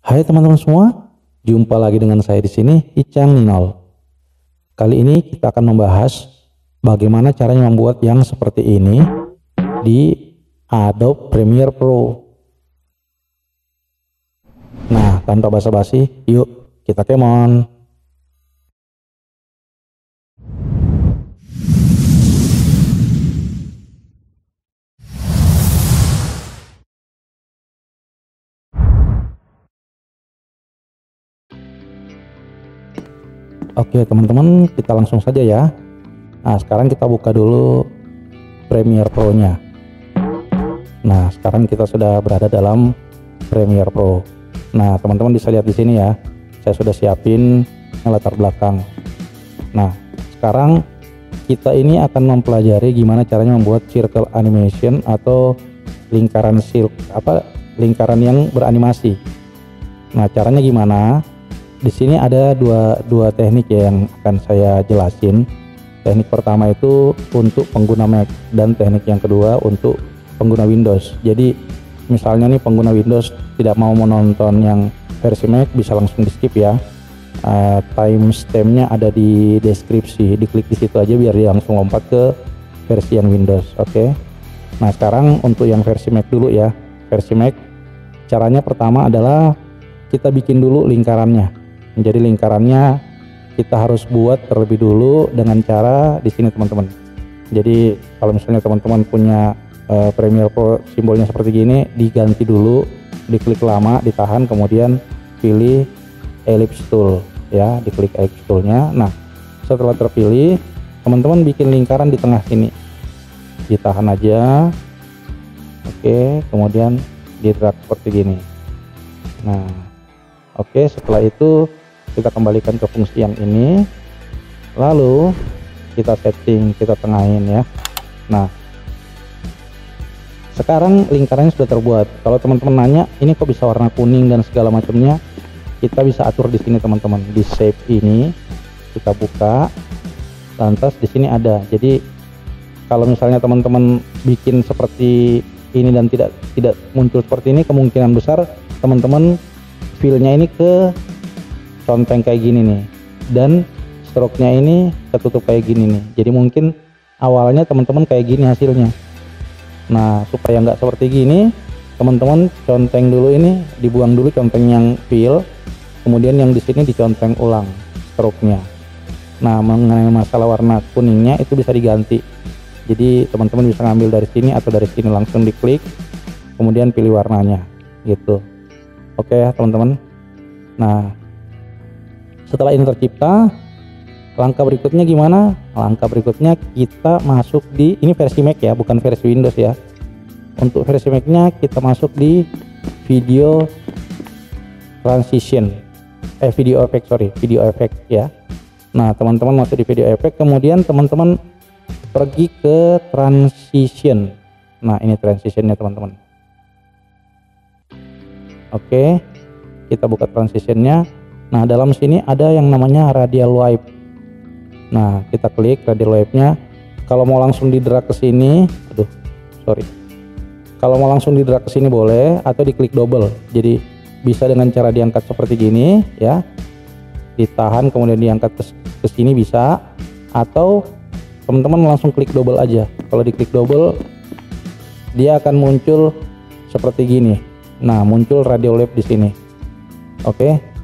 Hai teman-teman semua, jumpa lagi dengan saya di sini, Icang Ninol. Kali ini kita akan membahas bagaimana caranya membuat yang seperti ini di Adobe Premiere Pro. Nah, tanpa basa-basi, yuk kita kemon. Oke teman-teman, kita langsung saja ya. Nah, sekarang kita buka dulu Premiere Pro-nya. Nah, sekarang kita sudah berada dalam Premiere Pro. Nah, teman-teman bisa lihat di sini ya. Saya sudah siapin latar belakang. Nah, sekarang kita ini akan mempelajari gimana caranya membuat circle animation atau lingkaran lingkaran yang beranimasi. Nah, caranya gimana? Di sini ada dua teknik ya yang akan saya jelasin. Teknik pertama itu untuk pengguna Mac dan teknik yang kedua untuk pengguna Windows. Jadi misalnya nih pengguna Windows tidak mau menonton yang versi Mac, bisa langsung di skip ya. Timestampnya ada di deskripsi, diklik di situ aja biar dia langsung lompat ke versi yang Windows. Oke. Nah sekarang untuk yang versi Mac dulu ya. Versi Mac caranya pertama adalah kita bikin dulu lingkarannya. Jadi lingkarannya kita harus buat terlebih dulu dengan cara di sini teman-teman. Jadi kalau misalnya teman-teman punya Premiere Pro simbolnya seperti gini, diganti dulu, diklik lama, ditahan, kemudian pilih ellipse tool ya, diklik ellipse toolnya. Nah setelah terpilih, teman-teman bikin lingkaran di tengah sini, ditahan aja. Oke, kemudian di drag seperti gini. Nah oke, setelah itu kita kembalikan ke fungsi yang ini, lalu kita setting, kita tengahin ya. Nah sekarang lingkarannya sudah terbuat. Kalau teman-teman nanya ini kok bisa warna kuning dan segala macamnya, kita bisa atur di sini teman-teman. Di shape ini kita buka, lantas di sini ada. Jadi kalau misalnya teman-teman bikin seperti ini dan tidak muncul seperti ini, kemungkinan besar teman-teman feel-nya ini ke conteng kayak gini nih, dan stroke-nya ini ketutup kayak gini nih. Jadi mungkin awalnya teman-teman kayak gini hasilnya. Nah supaya nggak seperti gini, teman-teman conteng dulu ini, dibuang dulu conteng yang fill, kemudian yang di sini diconteng ulang stroke-nya. Nah mengenai masalah warna kuningnya itu bisa diganti. Jadi teman-teman bisa ngambil dari sini atau dari sini, langsung diklik, kemudian pilih warnanya gitu. Oke ya teman-teman. Nah setelah ini tercipta, langkah berikutnya gimana? Langkah berikutnya kita masuk di, ini versi Mac ya, bukan versi Windows ya. Untuk versi Mac-nya kita masuk di video transition, video effect ya. Nah teman-teman masuk di video effect, kemudian teman-teman pergi ke transition. Nah ini transitionnya teman-teman. Oke, kita buka transitionnya. Nah dalam sini ada yang namanya radial wipe. Nah kita klik radial wipe-nya. Kalau mau langsung di drag ke sini, kalau mau langsung di drag ke sini boleh, atau diklik double. Jadi bisa dengan cara diangkat seperti gini ya, ditahan kemudian diangkat ke sini bisa, atau teman-teman langsung klik double aja. Kalau diklik double dia akan muncul seperti gini. Nah muncul radial wipe di sini. Oke.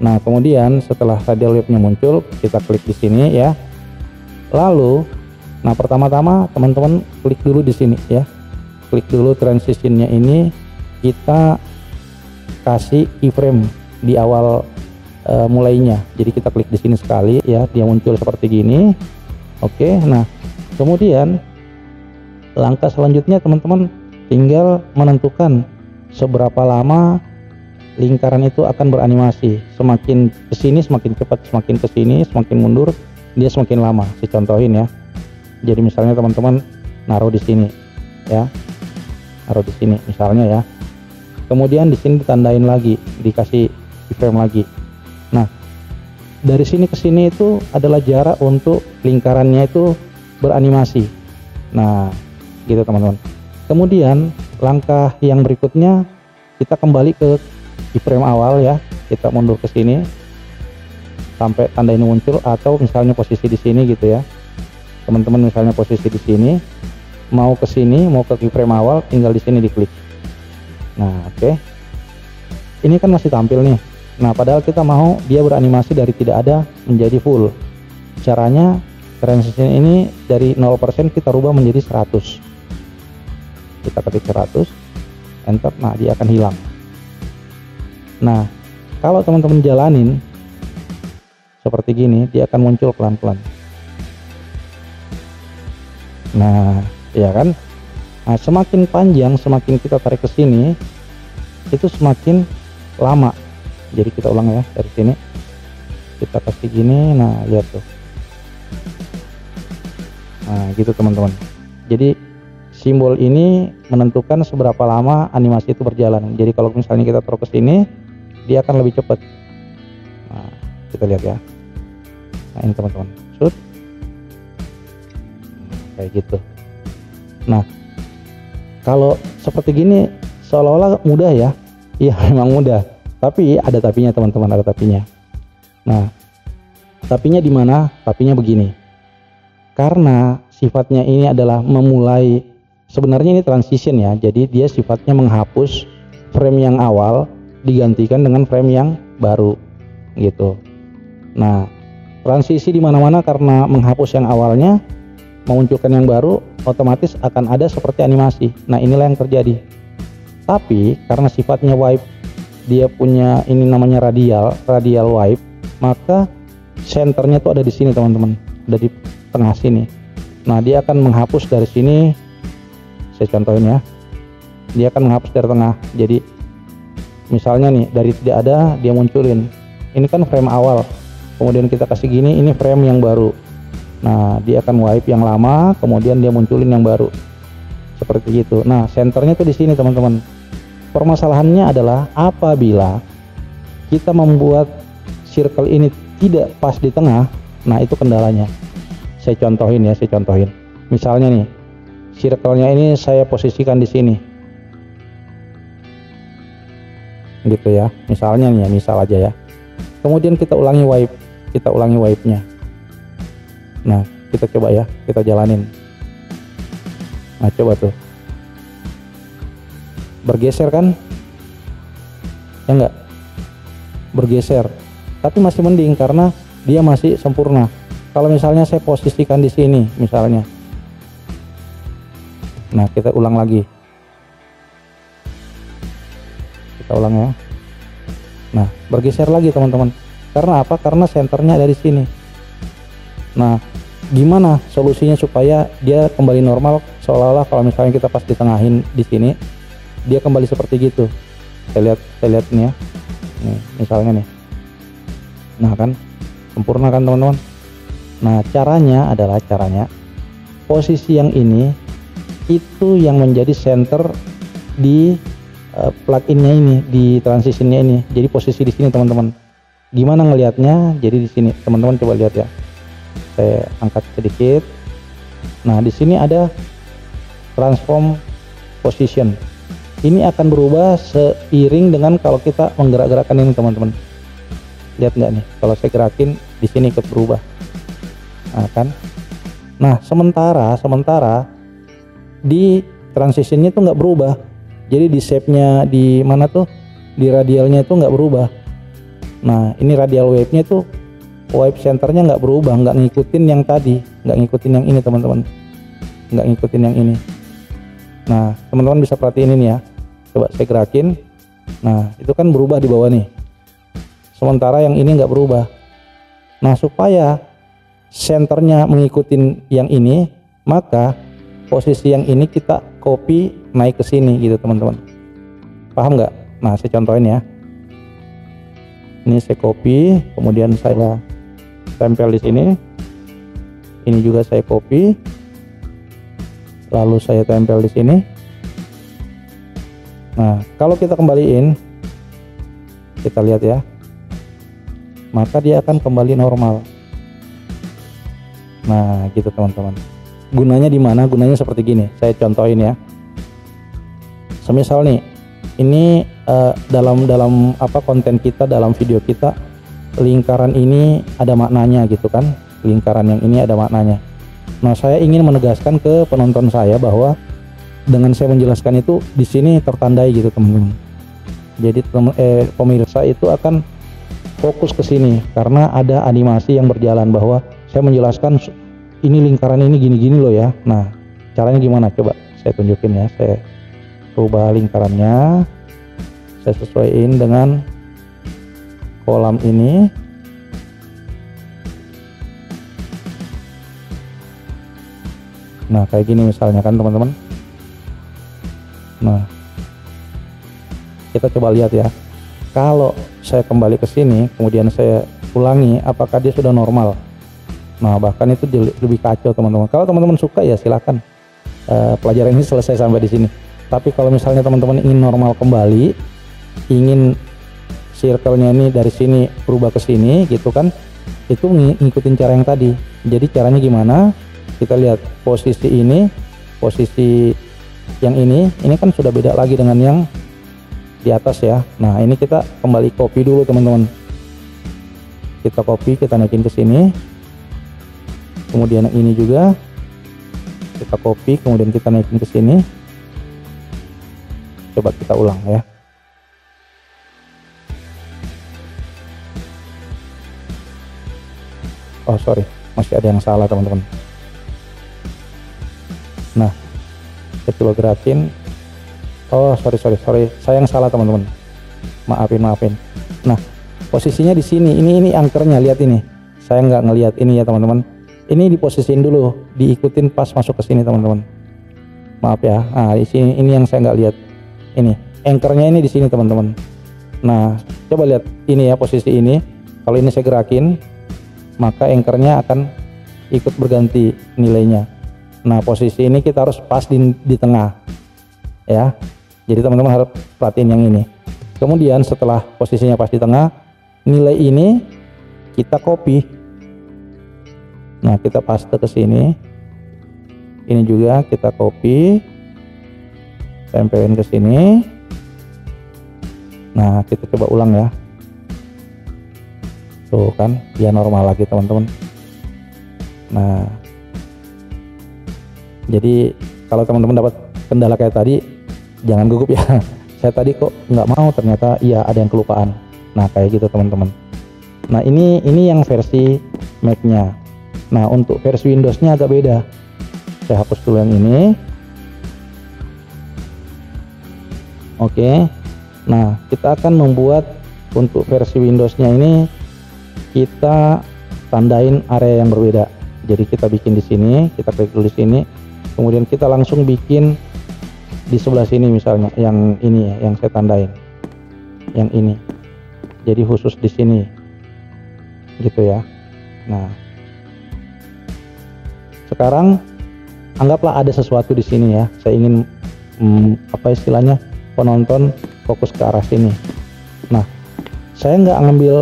Nah kemudian setelah radial wipe-nya muncul, kita klik di sini ya. Lalu, nah pertama-tama teman-teman klik dulu di sini ya. Klik dulu transitionnya ini, kita kasih keyframe di awal mulainya. Jadi kita klik di sini sekali ya, dia muncul seperti gini. Oke, nah kemudian langkah selanjutnya teman-teman tinggal menentukan seberapa lama lingkaran itu akan beranimasi. Semakin kesini semakin cepat, semakin kesini semakin mundur, dia semakin lama. Saya contohin ya. Jadi misalnya teman-teman naruh di sini ya, naruh di sini misalnya ya. Kemudian di sini ditandain lagi, dikasih keyframe lagi. Nah dari sini ke sini itu adalah jarak untuk lingkarannya itu beranimasi. Nah gitu teman-teman. Kemudian langkah yang berikutnya kita kembali ke keyframe awal ya, kita mundur ke sini sampai tanda ini muncul, atau misalnya posisi di sini gitu ya. Teman-teman misalnya posisi di sini, mau ke sini, mau ke keyframe awal, tinggal di sini diklik. Nah, oke. Ini kan masih tampil nih. Nah, padahal kita mau dia beranimasi dari tidak ada menjadi full. Caranya transition ini dari 0% kita rubah menjadi 100. Kita ketik 100, enter, nah dia akan hilang. Nah, kalau teman-teman jalanin seperti gini, dia akan muncul pelan-pelan. Nah, ya kan? Nah, semakin panjang, semakin kita tarik ke sini, itu semakin lama. Jadi kita ulang ya, dari sini kita kasih gini. Nah, lihat tuh. Nah, gitu teman-teman. Jadi simbol ini menentukan seberapa lama animasi itu berjalan. Jadi kalau misalnya kita taruh ke sini, dia akan lebih cepat. Nah, kita lihat ya. Nah, ini teman-teman, shoot kayak gitu. Nah, kalau seperti gini seolah-olah mudah ya. Iya, memang mudah. Tapi ada tapinya teman-teman, ada tapinya. Nah, tapinya di mana? Tapinya begini. Karena sifatnya ini adalah memulai, sebenarnya ini transition ya. Jadi dia sifatnya menghapus frame yang awal digantikan dengan frame yang baru gitu. Nah, transisi di mana-mana karena menghapus yang awalnya, memunculkan yang baru, otomatis akan ada seperti animasi. Nah, inilah yang terjadi. Tapi karena sifatnya wipe, dia punya ini namanya radial wipe, maka senternya tuh ada di sini teman-teman, ada di tengah sini. Nah, dia akan menghapus dari sini. Saya contohin ya, dia akan menghapus dari tengah. Jadi misalnya nih, dari tidak ada dia munculin, ini kan frame awal, kemudian kita kasih gini, ini frame yang baru. Nah, dia akan wipe yang lama, kemudian dia munculin yang baru, seperti itu. Nah, senternya tuh di sini teman-teman. Permasalahannya adalah apabila kita membuat circle ini tidak pas di tengah, nah itu kendalanya. Saya contohin ya, saya contohin. Misalnya nih, circle-nya ini saya posisikan di sini, gitu ya. Misalnya nih ya, misal aja ya. Kemudian kita ulangi wipe-nya. Nah, kita coba ya, kita jalanin. Nah, coba tuh. Bergeser kan? Ya enggak? Bergeser. Tapi masih mending karena dia masih sempurna. Kalau misalnya saya posisikan di sini misalnya. Nah, kita ulang lagi. Kita ulang ya. Nah, bergeser lagi teman-teman. Karena apa? Karena senternya ada di sini. Nah, gimana solusinya supaya dia kembali normal, seolah-olah kalau misalnya kita pas ditengahin di sini, dia kembali seperti gitu. Saya lihat nih ya. Nih, misalnya nih. Nah, kan sempurna kan teman-teman. Nah, caranya posisi yang ini itu yang menjadi center di pluginnya ini, di transitionnya ini. Jadi posisi di sini teman-teman. Gimana ngelihatnya? Jadi di sini teman-teman coba lihat ya. Saya angkat sedikit. Nah, di sini ada transform position. Ini akan berubah seiring dengan kalau kita menggerak-gerakkan ini teman-teman. Lihat nggak nih? Kalau saya gerakin di sini ikut berubah. Nah, kan? Nah, sementara di transitionnya tuh nggak berubah. Jadi di shape-nya di mana tuh? Di radialnya itu nggak berubah. Nah, ini radial wave-nya tuh wipe centernya nggak berubah, nggak ngikutin yang tadi, nggak ngikutin yang ini teman-teman, nggak ngikutin yang ini. Nah, teman-teman bisa perhatiin ini ya. Coba saya gerakin. Nah, itu kan berubah di bawah nih. Sementara yang ini nggak berubah. Nah, supaya senternya mengikuti yang ini, maka posisi yang ini kita copy naik ke sini gitu teman-teman. Paham nggak? Nah, saya contohin ya. Ini saya copy, kemudian saya tempel di sini. Ini juga saya copy, lalu saya tempel di sini. Nah, kalau kita kembaliin, kita lihat ya, maka dia akan kembali normal. Nah, gitu teman-teman. Gunanya di mana? Gunanya seperti gini. Saya contohin ya. Semisal nih, ini dalam apa konten kita, dalam video kita, lingkaran ini ada maknanya gitu kan, lingkaran yang ini ada maknanya. Nah, saya ingin menegaskan ke penonton saya bahwa dengan saya menjelaskan itu di sini tertandai gitu teman-teman. Jadi pemirsa itu akan fokus ke sini karena ada animasi yang berjalan bahwa saya menjelaskan ini lingkaran ini gini-gini loh ya. Nah, caranya gimana? Coba saya tunjukin ya. Saya rubah lingkarannya, saya sesuaiin dengan kolam ini. Nah, kayak gini misalnya kan teman-teman. Nah, kita coba lihat ya. Kalau saya kembali ke sini, kemudian saya ulangi, apakah dia sudah normal? Nah, bahkan itu lebih kacau teman-teman. Kalau teman-teman suka ya silakan. Pelajaran ini selesai sampai di sini. Tapi kalau misalnya teman-teman ingin normal kembali, ingin circle-nya ini dari sini berubah ke sini gitu kan, itu ngikutin cara yang tadi. Jadi caranya gimana? Kita lihat posisi ini, posisi yang ini kan sudah beda lagi dengan yang di atas ya. Nah, ini kita kembali copy dulu teman-teman. Kita copy, kita naikin ke sini. Kemudian yang ini juga kita copy, kemudian kita naikin ke sini. Coba kita ulang ya. Oh sorry, masih ada yang salah teman-teman. Nah, saya coba gerakin. Oh sorry, saya yang salah teman-teman. Maafin. Nah, posisinya di sini. Ini angkernya, lihat ini. Saya nggak ngelihat ini ya teman-teman. Ini diposisiin dulu, diikutin pas masuk ke sini teman-teman. Maaf ya. Nah, di sini ini yang saya nggak lihat. Ini anchornya ini di sini teman-teman. Nah, coba lihat ini ya posisi ini. Kalau ini saya gerakin, maka anchornya akan ikut berganti nilainya. Nah, posisi ini kita harus pas di tengah ya. Jadi teman-teman harus perhatiin yang ini. Kemudian setelah posisinya pas di tengah, nilai ini kita copy. Nah, kita paste ke sini. Ini juga kita copy, tempelin ke sini. Nah, kita coba ulang ya. Tuh kan, dia normal lagi teman-teman. Nah, jadi kalau teman-teman dapat kendala kayak tadi, jangan gugup ya. Saya tadi kok nggak mau, ternyata iya ada yang kelupaan. Nah, kayak gitu teman-teman. Nah, ini yang versi Mac-nya. Nah, untuk versi Windows-nya agak beda. Saya hapus dulu yang ini. Oke. Nah, kita akan membuat untuk versi Windows-nya ini, kita tandain area yang berbeda. Jadi kita bikin di sini, kita klik dulu di sini, kemudian kita langsung bikin di sebelah sini misalnya, yang ini ya, yang saya tandain, yang ini. Jadi khusus di sini, gitu ya. Nah, sekarang anggaplah ada sesuatu di sini ya. Saya ingin apa istilahnya, penonton fokus ke arah sini. Nah, saya nggak ngambil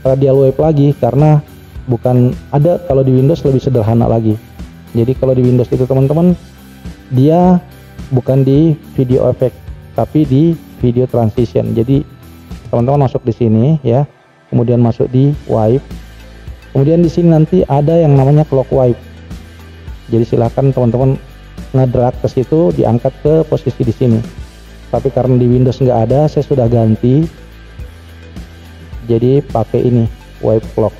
radial wave lagi karena bukan ada, kalau di Windows lebih sederhana lagi. Jadi kalau di Windows itu teman-teman, dia bukan di video effect tapi di video transition. Jadi teman-teman masuk di sini ya, kemudian masuk di wipe, kemudian di sini nanti ada yang namanya clock wipe. Jadi silakan teman-teman ngedrag ke situ, diangkat ke posisi di sini. Tapi karena di Windows nggak ada, saya sudah ganti. Jadi pakai ini wipe clock.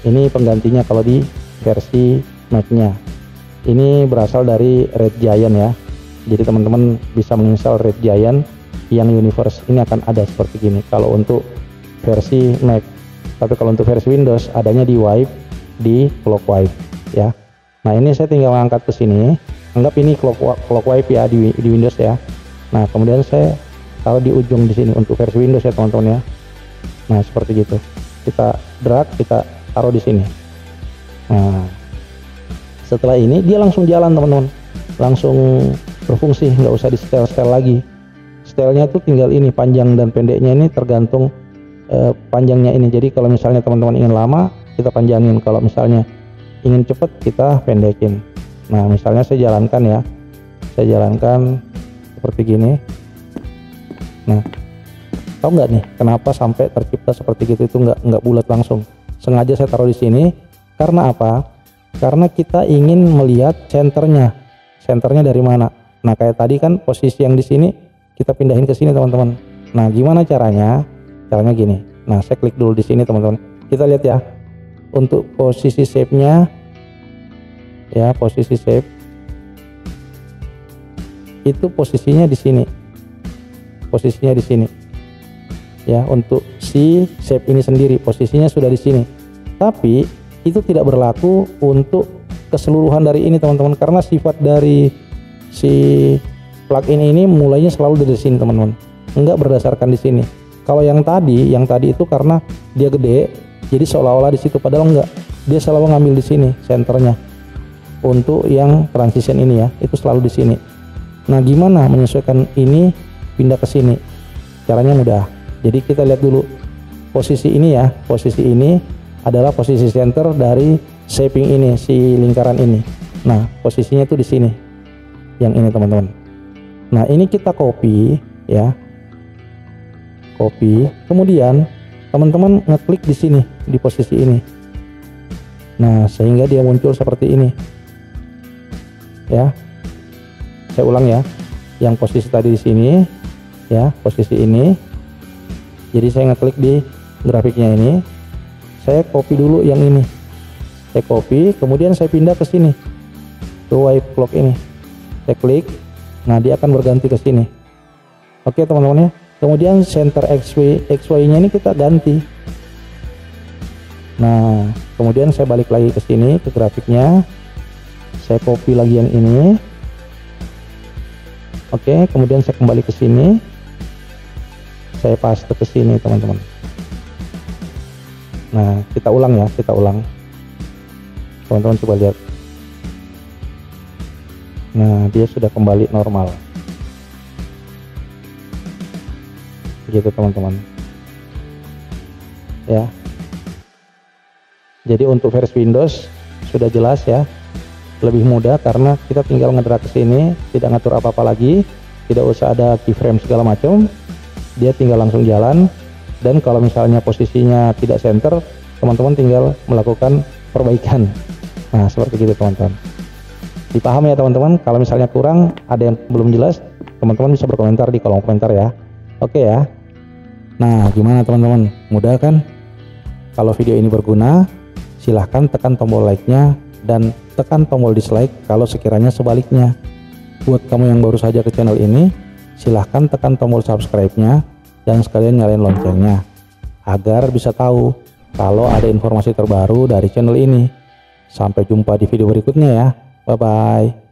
Ini penggantinya kalau di versi Mac-nya. Ini berasal dari Red Giant ya. Jadi teman-teman bisa menginstal Red Giant yang universe ini akan ada seperti gini kalau untuk versi Mac. Tapi kalau untuk versi Windows adanya di wipe, di clock wipe ya. Nah, ini saya tinggal angkat ke sini. Anggap ini clock wipe ya di Windows ya. Nah, kemudian saya taruh di ujung di sini untuk versi Windows ya teman-teman ya. Nah, seperti gitu. Kita drag, kita taruh di sini. Nah, setelah ini dia langsung jalan teman-teman, langsung berfungsi, nggak usah di setel lagi. Stylenya tuh tinggal ini, panjang dan pendeknya ini tergantung panjangnya ini. Jadi kalau misalnya teman-teman ingin lama, kita panjangin. Kalau misalnya ingin cepat, kita pendekin. Nah, misalnya saya jalankan ya, saya jalankan seperti gini. Nah, tahu nggak nih kenapa sampai tercipta seperti gitu? Itu nggak bulat langsung. Sengaja saya taruh di sini karena apa? Karena kita ingin melihat senternya dari mana. Nah, kayak tadi kan posisi yang di sini kita pindahin ke sini teman-teman. Nah, gimana caranya? Caranya gini. Nah, saya klik dulu di sini teman-teman. Kita lihat ya, untuk posisi shape-nya ya, posisi shape itu posisinya di sini, ya. Untuk si shape ini sendiri posisinya sudah di sini, tapi itu tidak berlaku untuk keseluruhan dari ini teman-teman, karena sifat dari si plugin ini mulainya selalu dari sini teman-teman, enggak berdasarkan di sini. Kalau yang tadi itu karena dia gede, jadi seolah-olah di situ, padahal enggak, dia selalu ngambil di sini senternya. Untuk yang transition ini ya, itu selalu di sini. Nah, gimana menyesuaikan ini pindah ke sini? Caranya mudah. Jadi kita lihat dulu posisi ini ya. Posisi ini adalah posisi center dari shaping ini, si lingkaran ini. Nah, posisinya itu di sini. Yang ini teman-teman. Nah, ini kita copy ya. Copy. Kemudian teman-teman ngeklik di sini, di posisi ini. Nah, sehingga dia muncul seperti ini. Ya. Saya ulang ya, yang posisi tadi di sini ya, posisi ini. Jadi saya ngeklik di grafiknya ini, saya copy dulu yang ini, saya copy, kemudian saya pindah ke sini, ke wipe block ini, saya klik. Nah, dia akan berganti ke sini. Oke teman-teman ya. Kemudian center XY nya ini kita ganti. Nah, kemudian saya balik lagi ke sini, ke grafiknya, saya copy lagi yang ini. Oke, kemudian saya kembali ke sini, saya paste ke sini teman-teman. Nah, kita ulang ya, teman-teman coba lihat. Nah, dia sudah kembali normal, gitu teman-teman ya. Jadi untuk versi Windows sudah jelas ya, lebih mudah karena kita tinggal ngedrag ke sini, tidak ngatur apa-apa lagi, tidak usah ada keyframe segala macam, dia tinggal langsung jalan. Dan kalau misalnya posisinya tidak center, teman-teman tinggal melakukan perbaikan. Nah, seperti gitu teman-teman. Dipahami ya teman-teman. Kalau misalnya kurang, ada yang belum jelas, teman-teman bisa berkomentar di kolom komentar ya. Oke ya. Nah, gimana teman-teman? Mudah kan? Kalau video ini berguna, silahkan tekan tombol like-nya dan tekan tombol dislike kalau sekiranya sebaliknya. Buat kamu yang baru saja ke channel ini, silahkan tekan tombol subscribe-nya dan sekalian nyalain loncengnya agar bisa tahu kalau ada informasi terbaru dari channel ini. Sampai jumpa di video berikutnya ya. Bye bye.